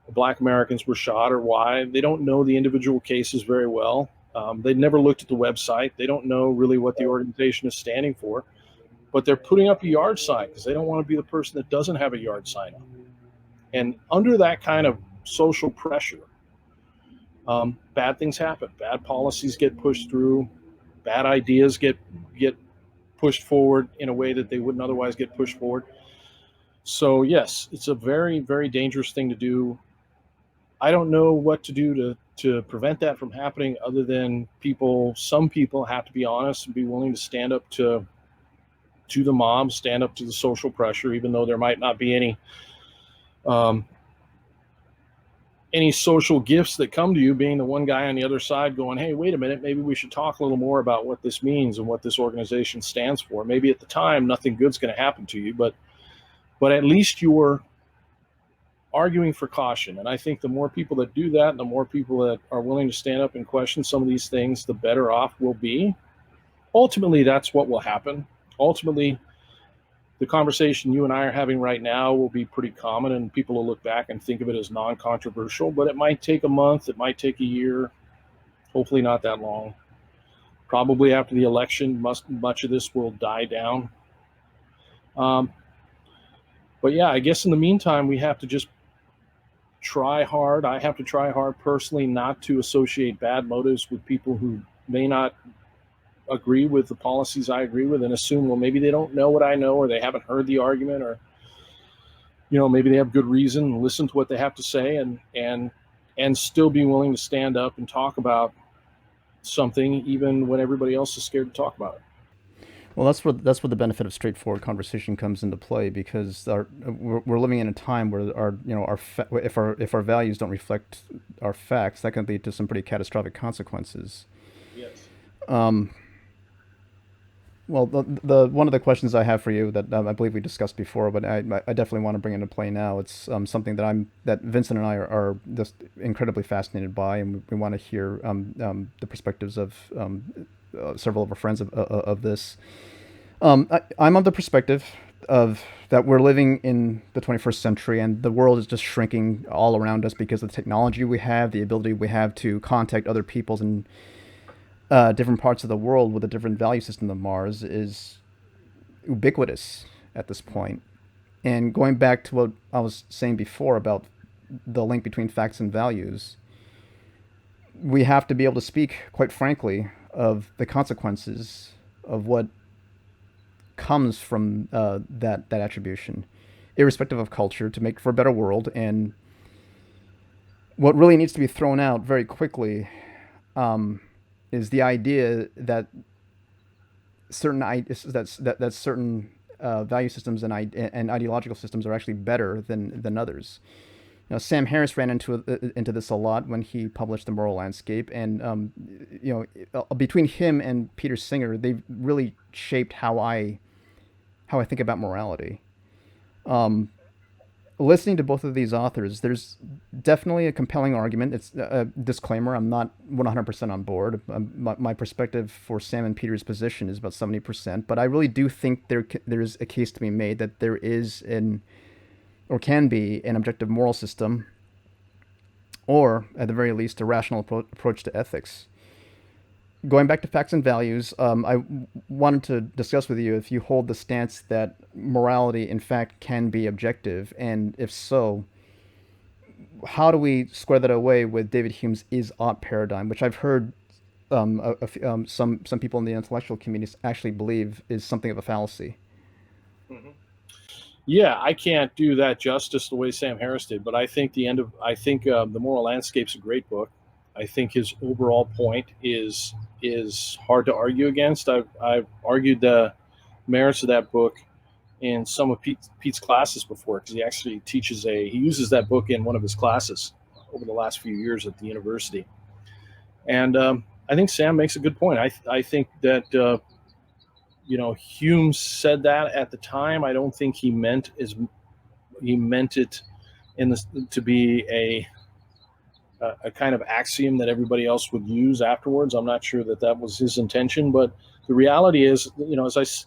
Black Americans were shot, or why. They don't know the individual cases very well. They've never looked at the website. They don't know really what the organization is standing for. But they're putting up a yard sign because they don't want to be the person that doesn't have a yard sign up. And under that kind of social pressure, bad things happen. Bad policies get pushed through. Bad ideas get pushed forward in a way that they wouldn't otherwise get pushed forward. So yes, it's a very, very dangerous thing to do. I don't know what to do to prevent that from happening, other than some people have to be honest and be willing to stand up to the mob, stand up to the social pressure, even though there might not be any any social gifts that come to you, being the one guy on the other side going, hey, wait a minute, maybe we should talk a little more about what this means and what this organization stands for. Maybe at the time nothing good's going to happen to you, but at least you're arguing for caution. And I think the more people that do that, and the more people that are willing to stand up and question some of these things, the better off we'll be. Ultimately, that's what will happen. Ultimately, the conversation you and I are having right now will be pretty common, and people will look back and think of it as non-controversial, but it might take a month, it might take a year, hopefully not that long. Probably after the election, much of this will die down. But yeah, I guess in the meantime, we have to just try hard. I have to try hard personally not to associate bad motives with people who may not agree with the policies I agree with, and assume, well, maybe they don't know what I know, or they haven't heard the argument, or maybe they have good reason, and listen to what they have to say, and still be willing to stand up and talk about something even when everybody else is scared to talk about it. Well, that's where the benefit of straightforward conversation comes into play, because we're living in a time where if our values don't reflect our facts, that can lead to some pretty catastrophic consequences. Yes. Well, the one of the questions I have for you that I believe we discussed before, but I definitely want to bring into play now. It's something that Vincent and I are just incredibly fascinated by, and we want to hear the perspectives of several of our friends of this. I'm of the perspective of that we're living in the 21st century, and the world is just shrinking all around us because of the technology we have, the ability we have to contact other peoples in different parts of the world with a different value system than Mars is ubiquitous at this point. And going back to what I was saying before about the link between facts and values, we have to be able to speak, quite frankly, of the consequences of what comes from that attribution, irrespective of culture, to make for a better world. And what really needs to be thrown out very quickly is the idea that certain value systems and ideological systems are actually better than others. Sam Harris ran into this a lot when he published The Moral Landscape, and between him and Peter Singer, they really shaped how I think about morality. Listening to both of these authors, there's definitely a compelling argument. It's a disclaimer: I'm not 100% on board. My perspective for Sam and Peter's position is about 70%, but I really do think there's a case to be made that there is or can be an objective moral system, or at the very least, a rational approach to ethics. Going back to facts and values, I wanted to discuss with you if you hold the stance that morality, in fact, can be objective, and if so, how do we square that away with David Hume's is-ought paradigm, which I've heard some people in the intellectual community actually believe is something of a fallacy. Mm-hmm. Yeah, I can't do that justice the way Sam Harris did, but I think The Moral Landscape's a great book. I think his overall point is hard to argue against. I've argued the merits of that book in some of Pete's classes before, because he actually he uses that book in one of his classes over the last few years at the university. And I think Sam makes a good point. I think that Hume said that at the time. I don't think he meant it to be a kind of axiom that everybody else would use afterwards. I'm not sure that was his intention, but the reality is,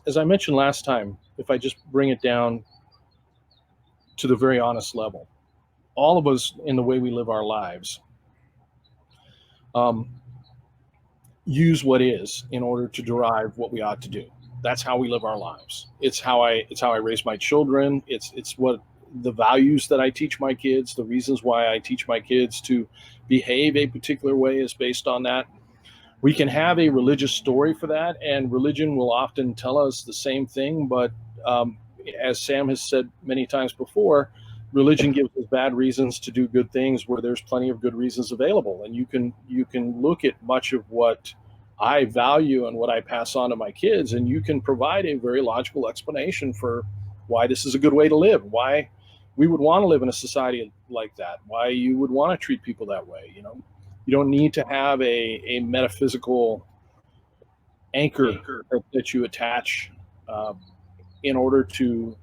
as I mentioned last time, if I just bring it down to the very honest level, all of us in the way we live our lives use what is in order to derive what we ought to do. That's how we live our lives. It's how I raise my children. It's what the values that I teach my kids, the reasons why I teach my kids to behave a particular way is based on that. We can have a religious story for that, and religion will often tell us the same thing, but as Sam has said many times before, religion gives us bad reasons to do good things where there's plenty of good reasons available. And you can look at much of what I value and what I pass on to my kids, and you can provide a very logical explanation for why this is a good way to live, why we would want to live in a society like that, why you would want to treat people that way. You don't need to have a metaphysical anchor that you attach in order to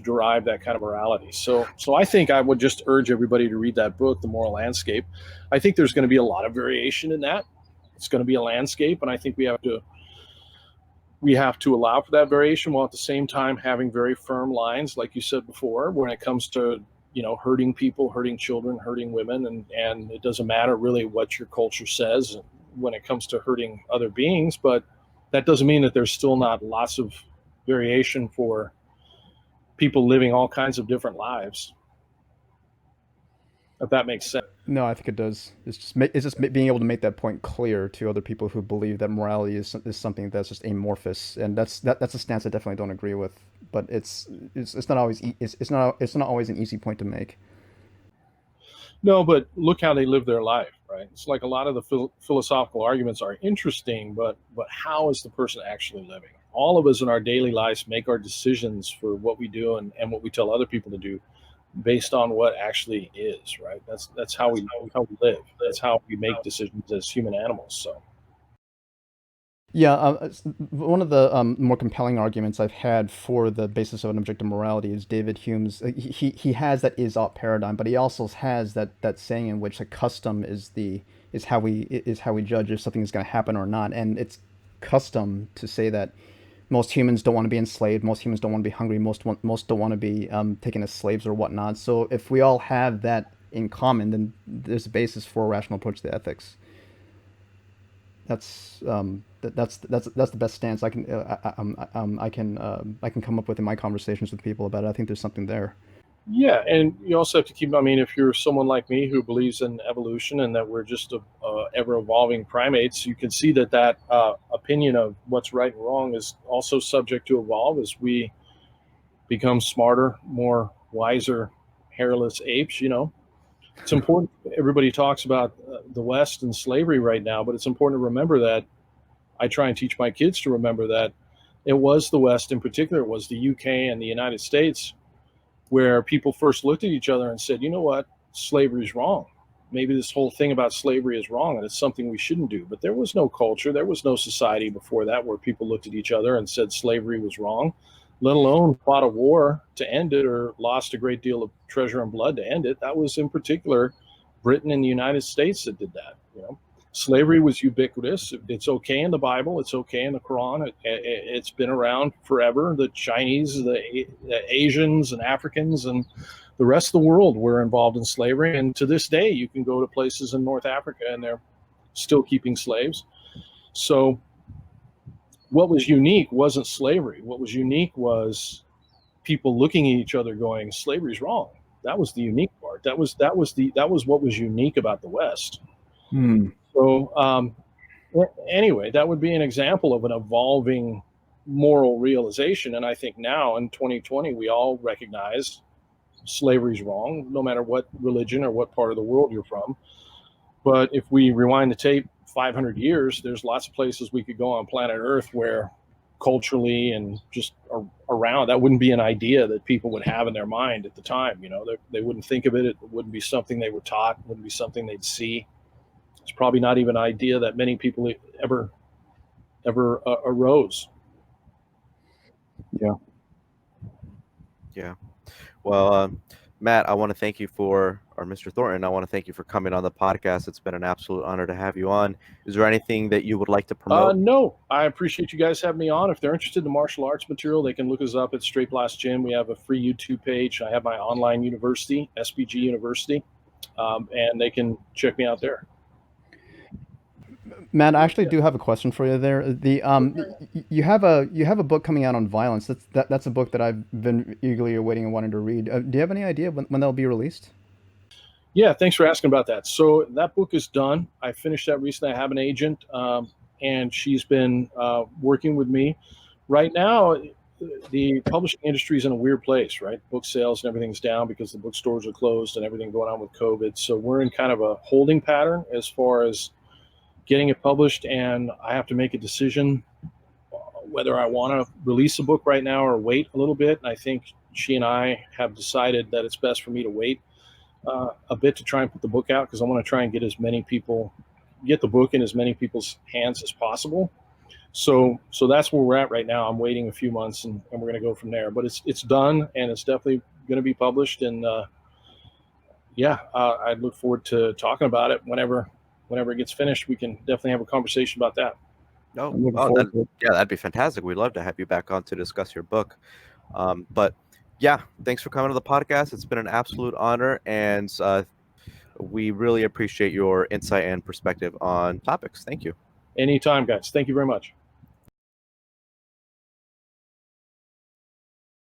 derive that kind of morality. So I think I would just urge everybody to read that book, The Moral Landscape. I think there's going to be a lot of variation in that. It's going to be a landscape, and I think we have to allow for that variation, while at the same time having very firm lines, like you said before, when it comes to hurting people, hurting children, hurting women, and it doesn't matter really what your culture says when it comes to hurting other beings, but that doesn't mean that there's still not lots of variation for people living all kinds of different lives. If that makes sense. No, I think it does. It's just being able to make that point clear to other people who believe that morality is something that's just amorphous, and that's a stance I definitely don't agree with. But it's not always it's not always an easy point to make. No, but look how they live their life, right? It's like a lot of the philosophical arguments are interesting, but how is the person actually living? All of us in our daily lives make our decisions for what we do and what we tell other people to do based on what actually is, right? That's how we live. That's how we make decisions as human animals. So Yeah, one of the more compelling arguments I've had for the basis of an objective morality is David Hume's. He has that is-ought paradigm, but he also has that saying in which a custom is how we judge if something is going to happen or not, and it's custom to say that most humans don't want to be enslaved, most humans don't want to be hungry, most don't want to be taken as slaves or whatnot. So if we all have that in common, then there's a basis for a rational approach to ethics. That's the best stance I can come up with in my conversations with people about it. I think there's something there. yeah, and you also have to keep. I mean, if you're someone like me who believes in evolution and that we're just ever evolving primates, you can see that opinion of what's right and wrong is also subject to evolve as we become smarter, more wiser, hairless apes. It's important. Everybody talks about the West and slavery right now, but it's important to remember that. I try and teach my kids to remember that it was the West, in particular, it was the UK and the United States, where people first looked at each other and said, you know what, slavery is wrong. Maybe this whole thing about slavery is wrong and it's something we shouldn't do. But there was no culture, there was no society before that where people looked at each other and said slavery was wrong, let alone fought a war to end it or lost a great deal of treasure and blood to end it. That was in particular Britain and the United States that did that. Slavery was ubiquitous. It's okay in the Bible. It's okay in the Quran. It's been around forever. The Chinese, the Asians and Africans and the rest of the world were involved in slavery. And to this day, you can go to places in North Africa and they're still keeping slaves. So what was unique wasn't slavery. What was unique was people looking at each other going, slavery's wrong. That was the unique part. That was what was unique about the West. So anyway, that would be an example of an evolving moral realization. And I think now in 2020, we all recognize slavery is wrong, no matter what religion or what part of the world you're from. But if we rewind the tape 500 years, there's lots of places we could go on planet Earth where culturally and just around, that wouldn't be an idea that people would have in their mind at the time. They wouldn't think of it. It wouldn't be something they were taught. It wouldn't be something they'd see. It's probably not even an idea that many people ever arose. Yeah. Well, Matt, I want to thank you or Mr. Thornton, I want to thank you for coming on the podcast. It's been an absolute honor to have you on. Is there anything that you would like to promote? No, I appreciate you guys having me on. If they're interested in the martial arts material, they can look us up at Straight Blast Gym. We have a free YouTube page. I have my online university, SBG University, and they can check me out there. Matt, I actually do have a question for you there. You have a book coming out on violence. That's a book that I've been eagerly awaiting and wanting to read. Do you have any idea when that'll be released? Yeah, thanks for asking about that. So that book is done. I finished that recently. I have an agent, and she's been working with me. Right now, the publishing industry is in a weird place, right? Book sales and everything's down because the bookstores are closed and everything going on with COVID. So we're in kind of a holding pattern as far as getting it published, and I have to make a decision whether I want to release a book right now or wait a little bit. And I think she and I have decided that it's best for me to wait a bit to try and put the book out, because I want to try and get the book in as many people's hands as possible. So that's where we're at right now. I'm waiting a few months, and we're going to go from there. But it's done, and it's definitely going to be published. And I look forward to talking about it whenever it gets finished. We can definitely have a conversation about that. That'd be fantastic. We'd love to have you back on to discuss your book. But yeah, thanks for coming to the podcast. It's been an absolute honor, and we really appreciate your insight and perspective on topics. Thank you. Anytime, guys. Thank you very much.